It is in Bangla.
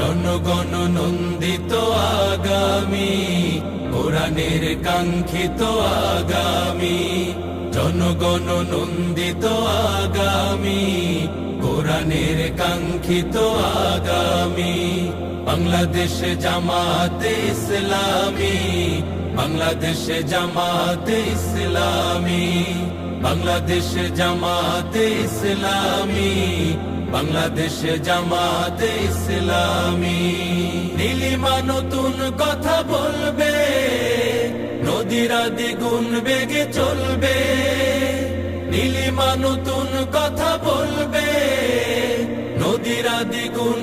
জনগণ নন্দিত আগামী, কোরআনের কাঙ্ক্ষিত আগামী। জনগণ নন্দিত আগামী, কোরআনের কাঙ্ক্ষিত আগামী। বাংলাদেশ জামাতে ইসলামী, বাংলাদেশ জামাতে ইসলামী, বাংলাদেশ জামাতে ইসলামী, বাংলাদেশ জামাতে ইসলামী। নীলিমা নতুন কথা বলবে, নদীরা দ্বিগুণ বেগে চলবে। নীলিমা নতুন কথা বলবে, নদীরা দ্বিগুণ